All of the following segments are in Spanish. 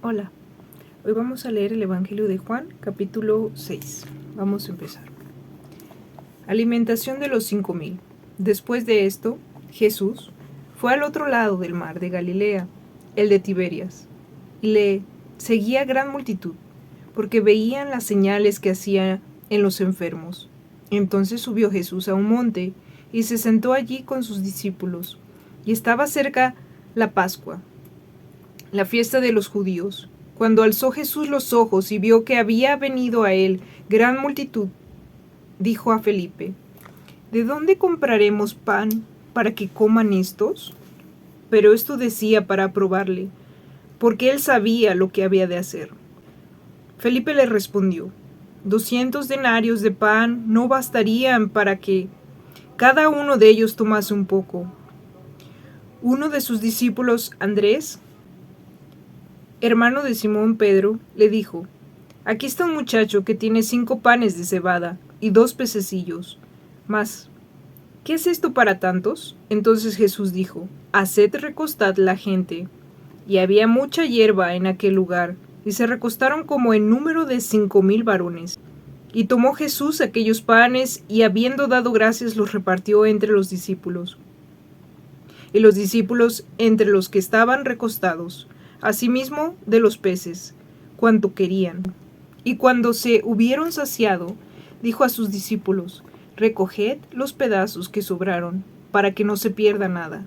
Hola, hoy vamos a leer el Evangelio de Juan, capítulo 6. Vamos a empezar. Alimentación de los 5,000. Después de esto, Jesús fue al otro lado del mar de Galilea, el de Tiberias, y le seguía gran multitud, porque veían las señales que hacía en los enfermos. Entonces subió Jesús a un monte y se sentó allí con sus discípulos, y estaba cerca la Pascua, la fiesta de los judíos. Cuando alzó Jesús los ojos y vio que había venido a él gran multitud, dijo a Felipe: ¿De dónde compraremos pan para que coman estos? Pero esto decía para probarle, porque él sabía lo que había de hacer. Felipe le respondió: 200 denarios de pan no bastarían para que cada uno de ellos tomase un poco. Uno de sus discípulos, Andrés, hermano de Simón Pedro, le dijo: Aquí está un muchacho que tiene 5 panes de cebada y 2 pececillos. Mas, ¿qué es esto para tantos? Entonces Jesús dijo: Haced recostad la gente. Y había mucha hierba en aquel lugar, y se recostaron como en número de 5,000 varones. Y tomó Jesús aquellos panes, y habiendo dado gracias los repartió entre los discípulos. Y los discípulos entre los que estaban recostados, asimismo de los peces, cuanto querían. Y cuando se hubieron saciado, dijo a sus discípulos: Recoged los pedazos que sobraron, para que no se pierda nada.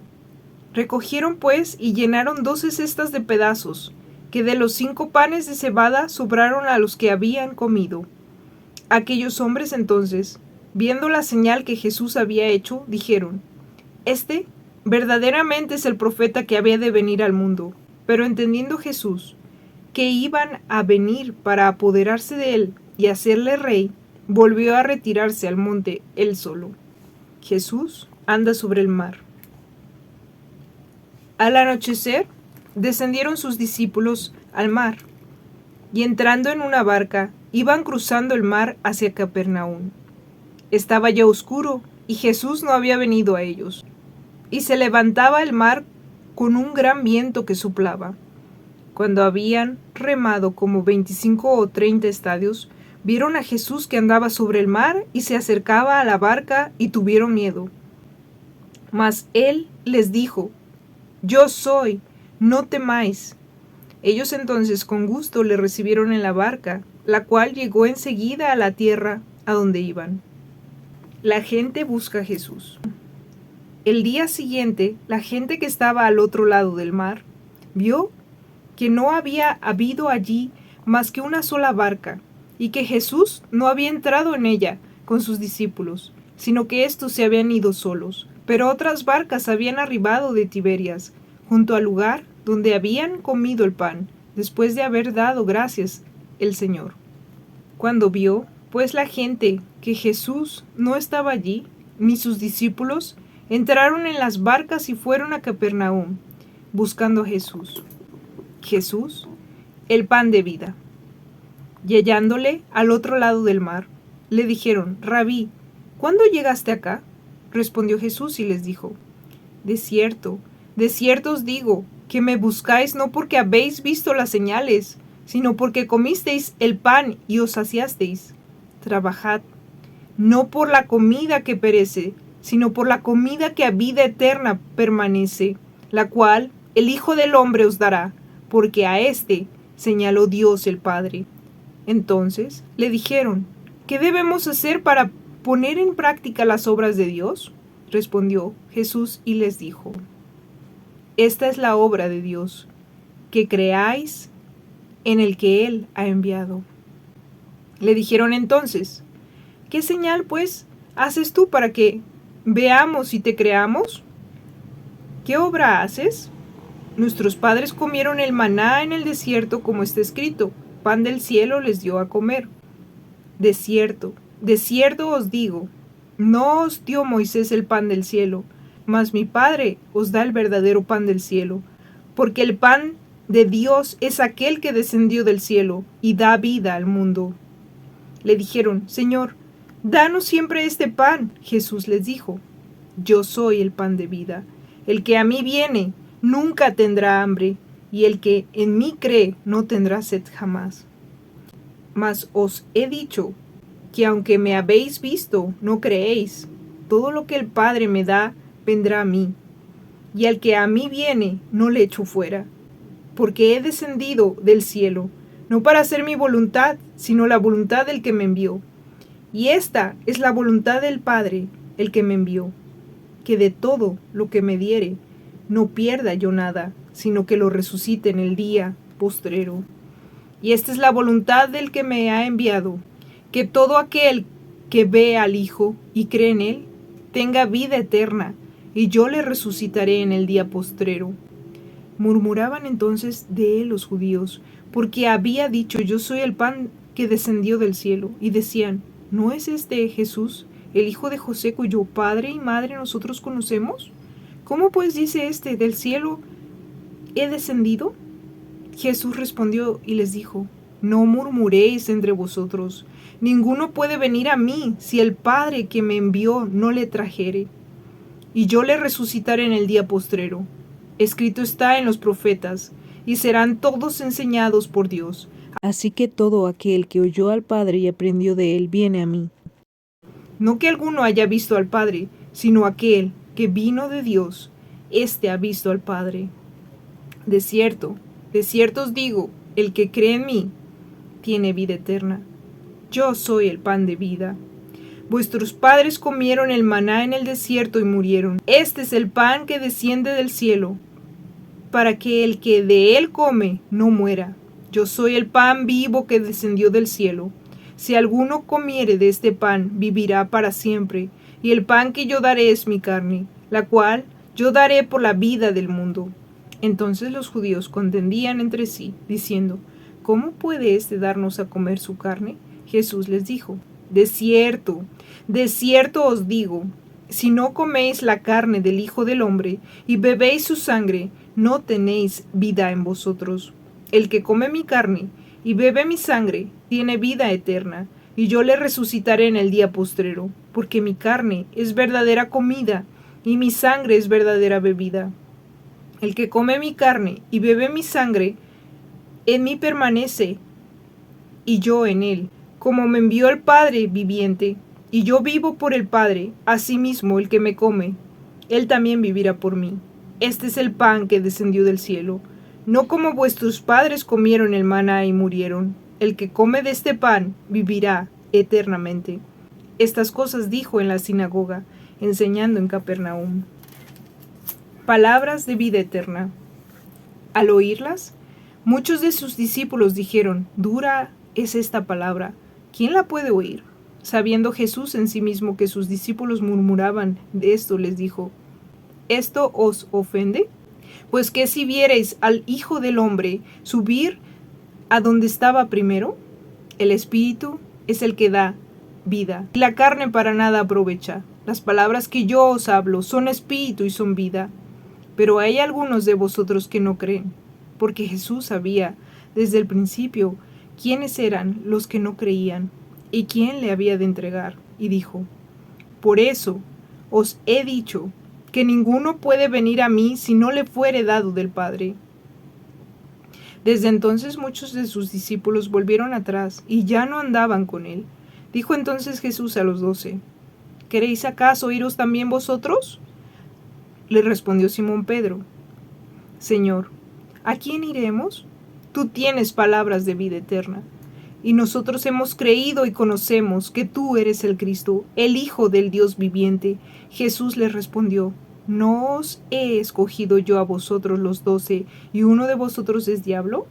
Recogieron pues y llenaron 12 cestas de pedazos, que de los 5 panes de cebada sobraron a los que habían comido. Aquellos hombres entonces, viendo la señal que Jesús había hecho, dijeron: Este verdaderamente es el profeta que había de venir al mundo. Pero entendiendo Jesús que iban a venir para apoderarse de él y hacerle rey, volvió a retirarse al monte él solo. Jesús anda sobre el mar. Al anochecer, descendieron sus discípulos al mar, y entrando en una barca, iban cruzando el mar hacia Capernaum. Estaba ya oscuro, y Jesús no había venido a ellos. Y se levantaba el mar con un gran viento que soplaba. Cuando habían remado como 25 o 30 estadios, vieron a Jesús que andaba sobre el mar y se acercaba a la barca y tuvieron miedo. Mas él les dijo: Yo soy, no temáis. Ellos entonces con gusto le recibieron en la barca, la cual llegó enseguida a la tierra a donde iban. La gente busca a Jesús. El día siguiente, la gente que estaba al otro lado del mar vio que no había habido allí más que una sola barca, y que Jesús no había entrado en ella con sus discípulos, sino que éstos se habían ido solos. Pero otras barcas habían arribado de Tiberias, junto al lugar donde habían comido el pan, después de haber dado gracias el Señor. Cuando vio, pues, la gente que Jesús no estaba allí, ni sus discípulos, entraron en las barcas y fueron a Capernaum, buscando a Jesús. Jesús, el pan de vida. Y hallándole al otro lado del mar, le dijeron: Rabí, ¿cuándo llegaste acá? Respondió Jesús y les dijo: de cierto os digo, que me buscáis no porque habéis visto las señales, sino porque comisteis el pan y os saciasteis. Trabajad, no por la comida que perece, sino por la comida que a vida eterna permanece, la cual el Hijo del Hombre os dará, porque a éste señaló Dios el Padre. Entonces le dijeron: ¿Qué debemos hacer para poner en práctica las obras de Dios? Respondió Jesús y les dijo: Esta es la obra de Dios, que creáis en el que Él ha enviado. Le dijeron entonces: ¿Qué señal, pues, haces tú para que veamos y te creamos? ¿Qué obra haces? Nuestros padres comieron el maná en el desierto, como está escrito: pan del cielo les dio a comer. De cierto os digo, no os dio Moisés el pan del cielo, mas mi Padre os da el verdadero pan del cielo, porque el pan de Dios es aquel que descendió del cielo y da vida al mundo. Le dijeron: Señor, danos siempre este pan. Jesús les dijo: Yo soy el pan de vida. El que a mí viene nunca tendrá hambre, y el que en mí cree no tendrá sed jamás. Mas os he dicho que aunque me habéis visto, no creéis. Todo lo que el Padre me da, vendrá a mí, y al que a mí viene, no le echo fuera, porque he descendido del cielo, no para hacer mi voluntad, sino la voluntad del que me envió. Y esta es la voluntad del Padre, el que me envió, que de todo lo que me diere, no pierda yo nada, sino que lo resucite en el día postrero. Y esta es la voluntad del que me ha enviado, que todo aquel que ve al Hijo y cree en él, tenga vida eterna, y yo le resucitaré en el día postrero. Murmuraban entonces de él los judíos, porque había dicho: yo soy el pan que descendió del cielo, y decían: ¿no es este Jesús, el hijo de José, cuyo padre y madre nosotros conocemos? ¿Cómo pues dice este: del cielo he descendido? Jesús respondió y les dijo: no murmuréis entre vosotros. Ninguno puede venir a mí si el Padre que me envió no le trajere, y yo le resucitaré en el día postrero. Escrito está en los profetas, y serán todos enseñados por Dios. Así que todo aquel que oyó al Padre y aprendió de él viene a mí. No que alguno haya visto al Padre, sino aquel que vino de Dios, éste ha visto al Padre. De cierto os digo, el que cree en mí tiene vida eterna. Yo soy el pan de vida. Vuestros padres comieron el maná en el desierto y murieron. Este es el pan que desciende del cielo, para que el que de él come no muera. Yo soy el pan vivo que descendió del cielo. Si alguno comiere de este pan, vivirá para siempre. Y el pan que yo daré es mi carne, la cual yo daré por la vida del mundo. Entonces los judíos contendían entre sí, diciendo: ¿cómo puede éste darnos a comer su carne? Jesús les dijo: de cierto os digo, si no coméis la carne del Hijo del Hombre y bebéis su sangre, no tenéis vida en vosotros. El que come mi carne y bebe mi sangre tiene vida eterna, y yo le resucitaré en el día postrero, porque mi carne es verdadera comida y mi sangre es verdadera bebida. El que come mi carne y bebe mi sangre, en mí permanece, y yo en él. Como me envió el Padre viviente, y yo vivo por el Padre, asimismo el que me come, él también vivirá por mí. Este es el pan que descendió del cielo, no como vuestros padres comieron el maná y murieron. El que come de este pan vivirá eternamente. Estas cosas dijo en la sinagoga, enseñando en Capernaum. Palabras de vida eterna. Al oírlas, muchos de sus discípulos dijeron: dura es esta palabra, ¿quién la puede oír? Sabiendo Jesús en sí mismo que sus discípulos murmuraban de esto, les dijo: ¿esto os ofende? Pues que si viereis al Hijo del Hombre subir a donde estaba primero, el Espíritu es el que da vida, y la carne para nada aprovecha. Las palabras que yo os hablo son espíritu y son vida. Pero hay algunos de vosotros que no creen, porque Jesús sabía desde el principio quiénes eran los que no creían y quién le había de entregar, y dijo: por eso os he dicho que ninguno puede venir a mí si no le fuere dado del Padre. Desde entonces muchos de sus discípulos volvieron atrás y ya no andaban con él. Dijo entonces Jesús a los 12: ¿queréis acaso iros también vosotros? Le respondió Simón Pedro: Señor, ¿a quién iremos? Tú tienes palabras de vida eterna, y nosotros hemos creído y conocemos que tú eres el Cristo, el Hijo del Dios viviente. Jesús les respondió: ¿no os he escogido yo a vosotros los 12, y uno de vosotros es diablo?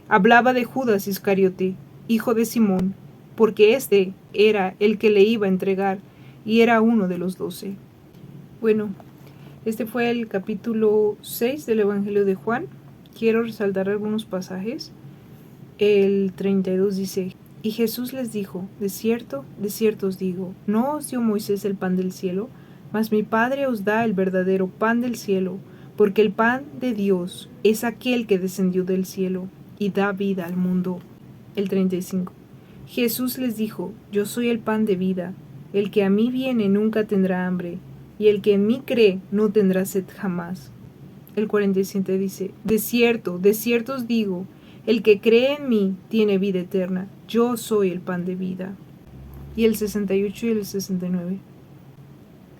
Hablaba de Judas Iscariote, hijo de Simón, porque este era el que le iba a entregar, y era uno de los 12. Bueno, este fue el capítulo 6 del Evangelio de Juan. Quiero resaltar algunos pasajes. El 32 dice: y Jesús les dijo: de cierto os digo, no os dio Moisés el pan del cielo, mas mi Padre os da el verdadero pan del cielo, porque el pan de Dios es aquel que descendió del cielo y da vida al mundo. El 35. Jesús les dijo: yo soy el pan de vida, el que a mí viene nunca tendrá hambre, y el que en mí cree no tendrá sed jamás. El 47 dice, de cierto os digo, el que cree en mí tiene vida eterna. Yo soy el pan de vida. Y el 68 y el 69.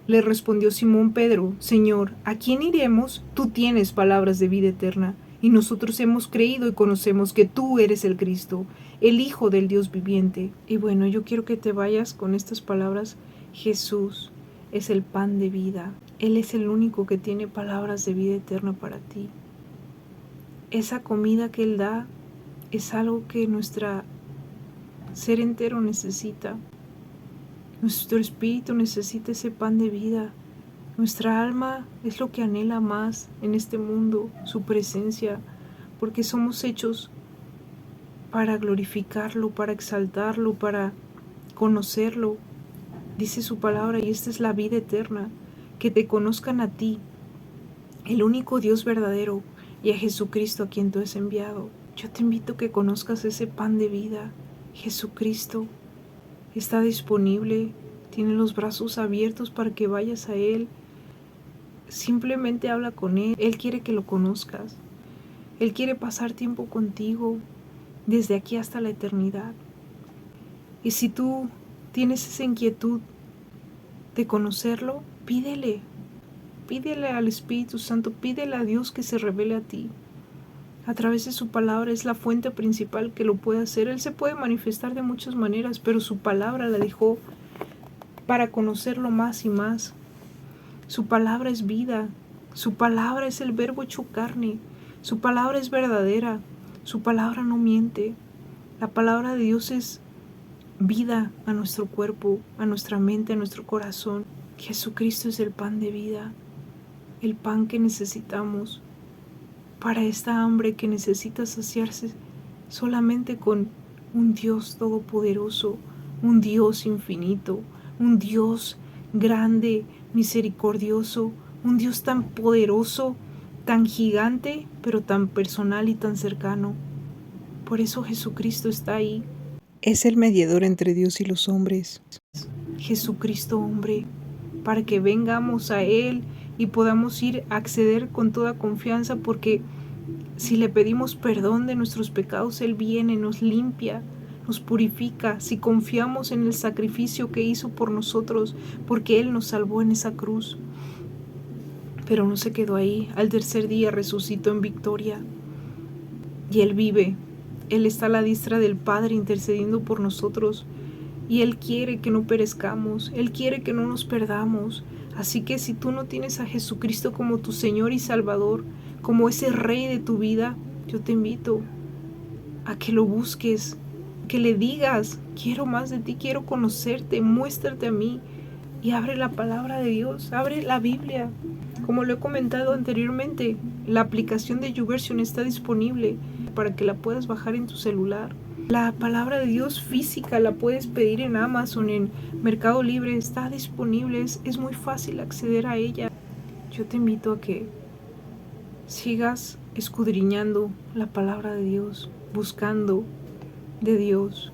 Le respondió Simón Pedro, Señor, ¿a quién iremos? Tú tienes palabras de vida eterna, y nosotros hemos creído y conocemos que tú eres el Cristo, el Hijo del Dios viviente. Y bueno, yo quiero que te vayas con estas palabras. Jesús es el pan de vida. Él es el único que tiene palabras de vida eterna para ti. Esa comida que Él da es algo que nuestro ser entero necesita. Nuestro espíritu necesita ese pan de vida. Nuestra alma es lo que anhela más en este mundo, su presencia, porque somos hechos para glorificarlo, para exaltarlo, para conocerlo. Dice su palabra, y esta es la vida eterna, que te conozcan a ti, el único Dios verdadero, y a Jesucristo a quien tú has enviado. Yo te invito a que conozcas ese pan de vida. Jesucristo está disponible, tiene los brazos abiertos para que vayas a Él. Simplemente habla con Él. Él quiere que lo conozcas. Él quiere pasar tiempo contigo desde aquí hasta la eternidad. Y si tú tienes esa inquietud de conocerlo, pídele al Espíritu Santo, pídele a Dios que se revele a ti. A través de su palabra es la fuente principal que lo puede hacer. Él se puede manifestar de muchas maneras, pero su palabra la dejó para conocerlo más y más. Su palabra es vida, su palabra es el verbo hecho carne, su palabra es verdadera, su palabra no miente. La palabra de Dios es vida a nuestro cuerpo, a nuestra mente, a nuestro corazón. Jesucristo es el pan de vida, el pan que necesitamos para esta hambre que necesita saciarse solamente con un Dios todopoderoso, un Dios infinito, un Dios grande, misericordioso, un Dios tan poderoso, tan gigante, pero tan personal y tan cercano. Por eso Jesucristo está ahí. Es el mediador entre Dios y los hombres. Jesucristo hombre, para que vengamos a Él y podamos ir a acceder con toda confianza, porque si le pedimos perdón de nuestros pecados, Él viene, nos limpia, nos purifica. Si confiamos en el sacrificio que hizo por nosotros, porque Él nos salvó en esa cruz. Pero no se quedó ahí. Al tercer día resucitó en victoria. Y Él vive. Él está a la diestra del Padre intercediendo por nosotros. Y Él quiere que no perezcamos. Él quiere que no nos perdamos. Así que si tú no tienes a Jesucristo como tu Señor y Salvador, como ese Rey de tu vida, yo te invito a que lo busques, que le digas, quiero más de ti, quiero conocerte, muéstrate a mí. Y abre la palabra de Dios, abre la Biblia. Como lo he comentado anteriormente, la aplicación de YouVersion está disponible para que la puedas bajar en tu celular. La palabra de Dios física la puedes pedir en Amazon, en Mercado Libre, está disponible, es muy fácil acceder a ella. Yo te invito a que sigas escudriñando la palabra de Dios, buscando de Dios,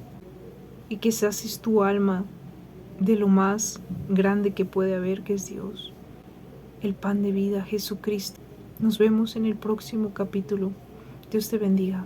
y que sacies tu alma de lo más grande que puede haber, que es Dios, el pan de vida, Jesucristo. Nos vemos en el próximo capítulo. Dios te bendiga.